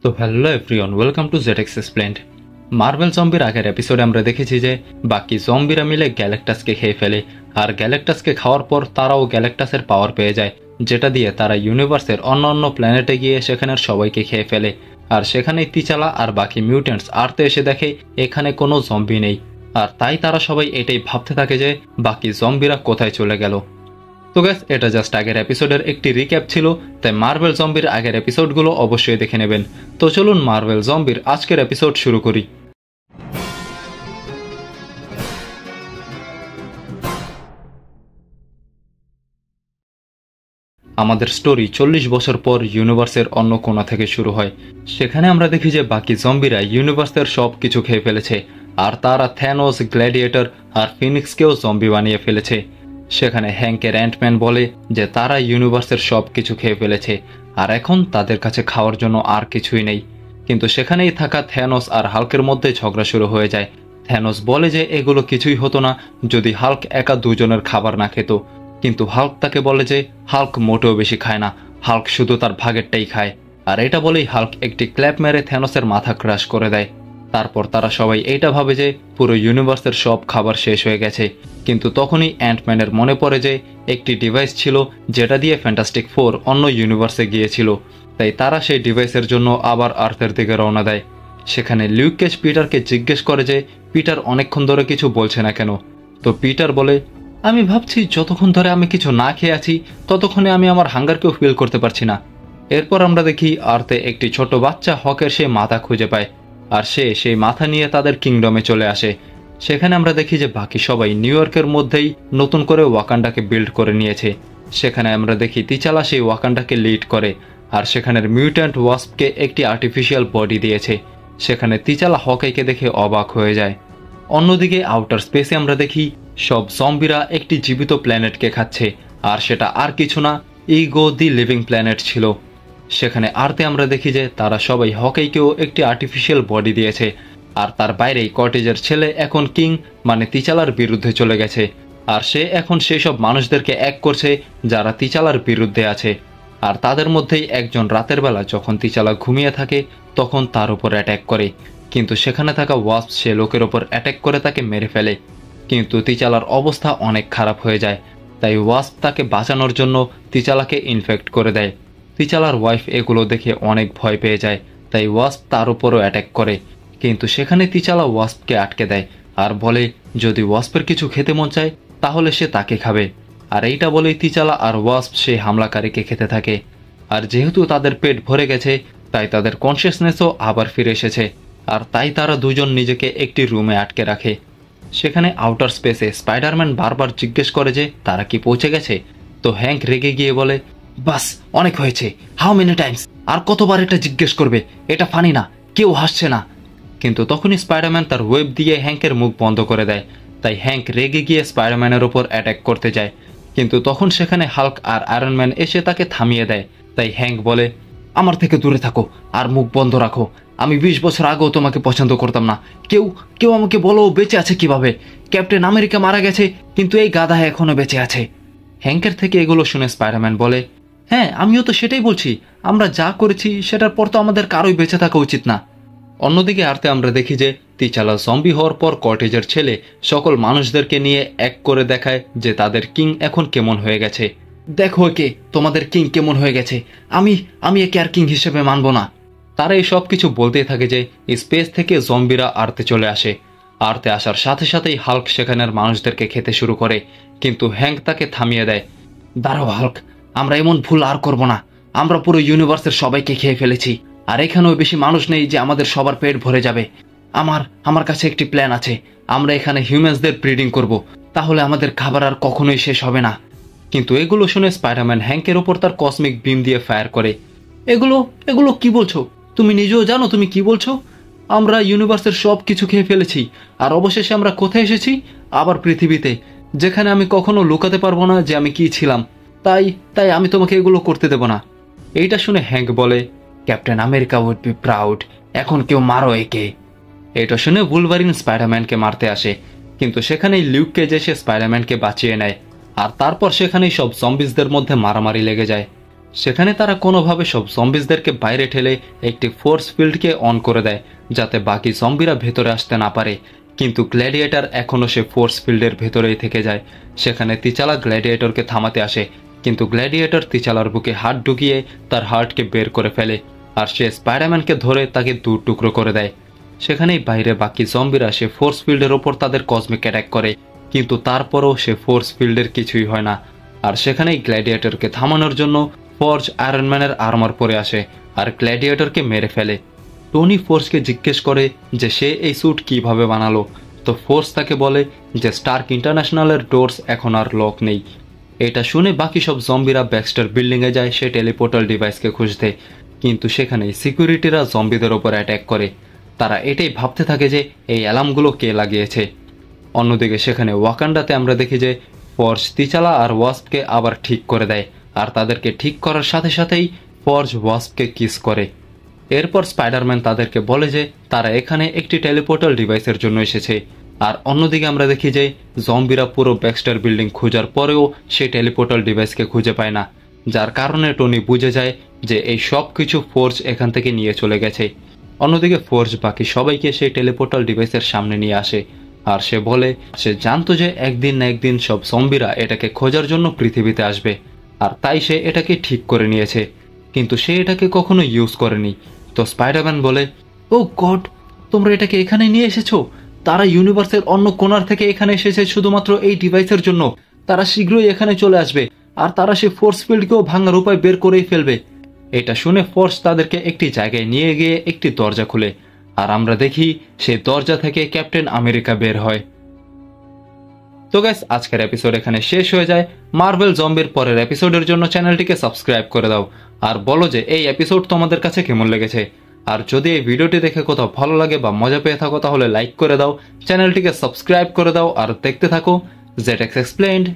তো hello everyone, welcome to ZX explained. Marvel জম্বির আগের এপিসোডে আমরা দেখেছি যে বাকি জম্বিরা মিলে গ্যালেক্টাসকে খেয়ে ফেলে, আর গ্যালেক্টাসকে খাওয়ার পর তারাও গ্যালেক্টাসের পাওয়ার পেয়ে যায়, যেটা দিয়ে তারা ইউনিভার্সের অন্য অন্য প্ল্যানেটে গিয়ে সেখানের সবাইকে খেয়ে ফেলে। আর সেখানেই তিচালা আর বাকি মিউট্যান্টস আর্থে এসে দেখে এখানে কোনো জম্বি নেই, আর তাই তারা সবাই এটাই ভাবতে থাকে যে বাকি জম্বিরা কোথায় চলে গেল। তো গ্যাস, এটা জাস্ট আগের এপিসোডের একটি রিক্যাপ ছিল, তাই মার্ভেল জম্বির আগের এপিসোডগুলো অবশ্যই দেখে নেবেন। তো চলুন মার্ভেল জম্বির আজকের এপিসোড শুরু করি। আমাদের স্টোরি 40 বছর পর ইউনিভার্সের অন্য কোণা থেকে শুরু হয়। সেখানে আমরা দেখি যে বাকি জম্বিরা ইউনিভার্সের সব কিছু খেয়ে ফেলেছে, আর তারা থ্যানোস, গ্ল্যাডিয়েটর আর ফিনিক্সকেও জম্বি বানিয়ে ফেলেছে। সেখানে হ্যাঙ্কের অ্যান্টম্যান বলে যে তারা ইউনিভার্সের সব কিছু খেয়ে ফেলেছে, আর এখন তাদের কাছে খাওয়ার জন্য আর কিছুই নেই। কিন্তু সেখানেই থাকা থ্যানোস আর হাল্কের মধ্যে ঝগড়া শুরু হয়ে যায়। থ্যানোস বলে যে এগুলো কিছুই হতো না যদি হাল্ক একা দুজনের খাবার না খেত, কিন্তু হাল্ক তাকে বলে যে হাল্ক মোটেও বেশি খায় না, হাল্ক শুধু তার ভাগেরটাই খায়। আর এটা বলেই হাল্ক একটি ক্ল্যাপ মেরে থ্যানোসের মাথা ক্রাশ করে দেয়। তারপর তারা সবাই এইটা ভাবে যে পুরো ইউনিভার্সের সব খাবার শেষ হয়ে গেছে। কিন্তু তখনই অ্যান্টম্যানের মনে পড়ে যে একটি ডিভাইস ছিল যেটা দিয়ে ফ্যান্টাস্টিক ফোর অন্য ইউনিভার্সে গিয়েছিল, তাই তারা সেই ডিভাইসের জন্য আবার আর্থের দিকে রওনা দেয়। সেখানে লিউক কেজ পিটারকে জিজ্ঞেস করে যে পিটার অনেকক্ষণ ধরে কিছু বলছে না কেন। তো পিটার বলে, আমি ভাবছি যতক্ষণ ধরে আমি কিছু না খেয়ে আছি ততক্ষণে আমি আমার হাঙ্গারকেও ফিল করতে পারছি না। এরপর আমরা দেখি আর্থে একটি ছোট বাচ্চা হকের সেই মাথা খুঁজে পায়, আর সে সেই মাথা নিয়ে তাদের কিংডমে চলে আসে। সেখানে আমরা দেখি যে বাকি সবাই নিউ ইয়র্কের মধ্যেই নতুন করে ওয়াকান্ডাকে বিল্ড করে নিয়েছে। সেখানে আমরা দেখি তিচালা সেই ওয়াকান্ডাকে লিড করে, আর সেখানের মিউট্যান্ট ওয়াস্পকে একটি আর্টিফিশিয়াল বডি দিয়েছে। সেখানে তিচালা হকাইকে দেখে অবাক হয়ে যায়। অন্যদিকে আউটার স্পেসে আমরা দেখি সব জম্বিরা একটি জীবিত প্ল্যানেটকে খাচ্ছে, আর সেটা আর কিছু না, ইগো দি লিভিং প্ল্যানেট ছিল। সেখানে আর্থে আমরা দেখি যে তারা সবাই হকাইকেও একটি আর্টিফিশিয়াল বডি দিয়েছে, আর তার বাইরেই কটেজের ছেলে এখন কিং মানে তিচালার বিরুদ্ধে চলে গেছে, আর সে এখন সেই সব মানুষদেরকে এক করছে যারা তিচালার বিরুদ্ধে আছে। আর তাদের মধ্যেই একজন রাতের বেলা যখন তিচালা ঘুমিয়ে থাকে তখন তার উপর অ্যাট্যাক করে, কিন্তু সেখানে থাকা ওয়াস্প সে লোকের ওপর অ্যাট্যাক করে তাকে মেরে ফেলে। কিন্তু তিচালার অবস্থা অনেক খারাপ হয়ে যায়, তাই ওয়াস্প তাকে বাঁচানোর জন্য তিচালাকে ইনফেক্ট করে দেয়। তিচালার ওয়াইফ এগুলো দেখে অনেক ভয় পেয়ে যায়, তাই ওয়াস্প তার উপরও অ্যাট্যাক করে, কিন্তু সেখানে তিচালা ওয়াস্পকে আটকে দেয় আর বলে যদি ওয়াস্পের কিছু খেতে মন চায় তাহলে সে তাকে খাবে। আর এইটা বলেই তিচালা আর ওয়াস্প সেই হামলাকারীকে খেতে থাকে। আর যেহেতু তাদের পেট ভরে গেছে তাই তাদের কনসিয়াসনেসও আবার ফিরে এসেছে, আর তাই তারা দুজন নিজেকে একটি রুমে আটকে রাখে। সেখানে আউটার স্পেসে স্পাইডারম্যান বারবার জিজ্ঞেস করে যে তারা কি পৌঁছে গেছে। তো হ্যাঙ্ক রেগে গিয়ে বলে, বাস অনেক হয়েছে, হাউ মেনি টাইমস, আর কতবার এটা জিজ্ঞেস করবে, এটা ফানি না, কেউ হাসছে না। কিন্তু তখনই স্পাইডারম্যান তার ওয়েব দিয়ে হ্যাঙ্কের মুখ বন্ধ করে দেয়, তাই হ্যাঙ্ক রেগে গিয়ে স্পাইডারম্যানের ওপর অ্যাটাক করতে যায়। কিন্তু তখন সেখানে হাল্ক আর আয়রন ম্যান এসে তাকে থামিয়ে দেয়। তাই হ্যাঙ্ক বলে, আমার থেকে দূরে থাকো আর মুখ বন্ধ রাখো, আমি 20 বছর আগেও তোমাকে পছন্দ করতাম না, কেউ কেউ আমাকে বলো বেঁচে আছে কিভাবে, ক্যাপ্টেন আমেরিকা মারা গেছে কিন্তু এই গাধা এখনো বেঁচে আছে। হ্যাঙ্কের থেকে এগুলো শুনে স্পাইডারম্যান বলে, হ্যাঁ আমিও তো সেটাই বলছি, আমরা যা করেছি সেটার পর তো আমাদের কারোই বেঁচে থাকা উচিত না। অন্যদিকে আর্থে আমরা দেখি যে তিচালা জম্বি হওয়ার পর কটেজের ছেলে সকল মানুষদেরকে নিয়ে এক করে দেখায় যে তাদের কিং এখন কেমন হয়ে গেছে। দেখো একে, তোমাদের কিং কেমন হয়ে গেছে, আমি একে আর কিং হিসেবে মানব না। তারা এই সব কিছু বলতেই থাকে যে স্পেস থেকে জম্বিরা আর্থে চলে আসে। আর্থে আসার সাথে সাথেই হাল্ক সেখানের মানুষদেরকে খেতে শুরু করে, কিন্তু হ্যাঙ্ক তাকে থামিয়ে দেয়। দাঁড়াও হাল্ক, আমরা এমন ভুল আর করব না, আমরা পুরো ইউনিভার্সের সবাইকে খেয়ে ফেলেছি, আর এখানেও বেশি মানুষ নেই যে আমাদের সবার পেট ভরে যাবে। আমার কাছে একটি প্ল্যান আছে, আমরা এখানে হিউম্যানসদের ব্রিডিং করব, তাহলে আমাদের খাবার আর কখনোই শেষ হবে না। কিন্তু এগুলো শুনে স্পাইডারম্যান হ্যাঙ্কের ওপর তার কসমিক বিম দিয়ে ফায়ার করে। এগুলো কি বলছো? তুমি নিজেও জানো তুমি কি বলছো? আমরা ইউনিভার্সের সব কিছু খেয়ে ফেলেছি, আর অবশেষে আমরা কোথায় এসেছি? আবার পৃথিবীতে, যেখানে আমি কখনো লুকাতে পারবো না যে আমি কি ছিলাম। তাই আমি তোমাকে এগুলো করতে দেব না। এইটা শুনে হ্যাঙ্ক বলে, captain America would be proud, এখন কেউ মারো একে। এটা শুনে বুলভারিন স্পাইডারম্যানকে মারতে আসে, কিন্তু সেখানেই লিউক কেজ এসে স্পাইডারম্যানকে বাঁচিয়ে নেয়, আর তারপর সেখানেই সব জম্বিসদের মধ্যে মারামারি লেগে যায়। সেখানে তারা কোনোভাবে সব জম্বিসদেরকে বাইরে ঠেলে একটি ফোর্স ফিল্ডকে অন করে দেয় যাতে বাকি জম্বিরা ভেতরে আসতে না পারে। কিন্তু গ্ল্যাডিয়েটর এখনও সে ফোর্স ফিল্ডের ভেতরেই থেকে যায়। সেখানে তিচালা গ্ল্যাডিয়েটরকে থামাতে আসে, কিন্তু গ্ল্যাডিয়েটর তিচালার বুকে হাত ঢুকিয়ে তার হার্টকে বের করে ফেলে আর সে স্পাইডারম্যানকে ধরে তাকে দু টুকরো করে দেয়। সেখানেই বাইরে বাকি জম্বিরা সে ফোর্স ফিল্ডের ওপর তাদের কসমিক অ্যাটাক করে, কিন্তু তারপরও সে ফোর্স ফিল্ডের কিছুই হয় না। আর সেখানেই গ্ল্যাডিয়েটরকে থামানোর জন্য ফর্জ আয়রন ম্যানের আর্মার পরে আসে আর গ্ল্যাডিয়েটরকে মেরে ফেলে। টনি ফোর্সকে জিজ্ঞেস করে যে সে এই স্যুট কিভাবে বানালো, তো ফোর্স তাকে বলে যে স্টার্ক ইন্টারন্যাশনালের ডোরস এখন আর লক নেই। এটা শুনে বাকি সব জম্বিরা ব্যাক্সটার বিল্ডিংয়ে যায় সে টেলিপোর্টাল ডিভাইসকে খুঁজতে, কিন্তু সেখানেই সিকিউরিটিরা জম্বিদের ওপর অ্যাটাক করে। তারা এটাই ভাবতে থাকে যে এই অ্যালার্মগুলো কে লাগিয়েছে। অন্যদিকে সেখানে ওয়াকান্ডাতে আমরা দেখি যে ফর্জ তিচালা আর ওয়াস্পকে আবার ঠিক করে দেয়, আর তাদেরকে ঠিক করার সাথে সাথেই ফর্জ ওয়াস্পকে কিস করে। এরপর স্পাইডারম্যান তাদেরকে বলে যে তারা এখানে একটি টেলিপোর্টাল ডিভাইসের জন্য এসেছে। আর অন্যদিকে আমরা দেখি যে জম্বিরা পুরো ব্যাক্সটার বিল্ডিং খোঁজার পরেও সেই টেলিপোর্টাল ডিভাইসকে খুঁজে পায় না, যার কারণে টনি বুঝে যায় যে এই সব কিছু ফোর্জ এখান থেকে নিয়ে চলে গেছে। অন্যদিকে ফোর্জ বাকি সবাইকে সেই টেলিপোর্টাল ডিভাইসের সামনে নিয়ে আসে আর সে বলে সে জানতো যে একদিন না একদিন সব জম্বিরা এটাকে খোঁজার জন্য পৃথিবীতে আসবে, আর তাই সে এটাকে ঠিক করে নিয়েছে, কিন্তু সে এটাকে কখনো ইউজ করেনি। তো স্পাইডারম্যান বলে, ও গড, তোমরা এটাকে এখানে নিয়ে এসেছো? তারা ইউনিভার্সের অন্য কোণার থেকে এখানে এসেছে শুধুমাত্র এই ডিভাইসের জন্য। তারা শীঘ্রই এখানে চলে আসবে আর তারা সে ফোর্স ফিল্ডকেও ভাঙার উপায় বের করেই ফেলবে। এটা শুনে ফোর্স তাদেরকে একটি জায়গায় নিয়ে গিয়ে একটি দরজা খুলে, আর আমরা দেখি সেই দরজা থেকে ক্যাপ্টেন আমেরিকা বের হয়। তো গাইস, আজকের এপিসোড এখানে শেষ হয়ে যায়। মার্ভেল জম্বির পরের এপিসোডের জন্য চ্যানেলটিকে সাবস্ক্রাইব করে দাও আর বলো যে এই এপিসোড তোমাদের কাছে কেমন লেগেছে। আর যদি এই ভিডিওটি দেখে কোথাও ভালো লাগে বা মজা পেয়ে থাকো তাহলে লাইক করে দাও, চ্যানেলটিকে সাবস্ক্রাইব করে দাও আর দেখতে থাকো জেড এক্স এক্সপ্লেইনড।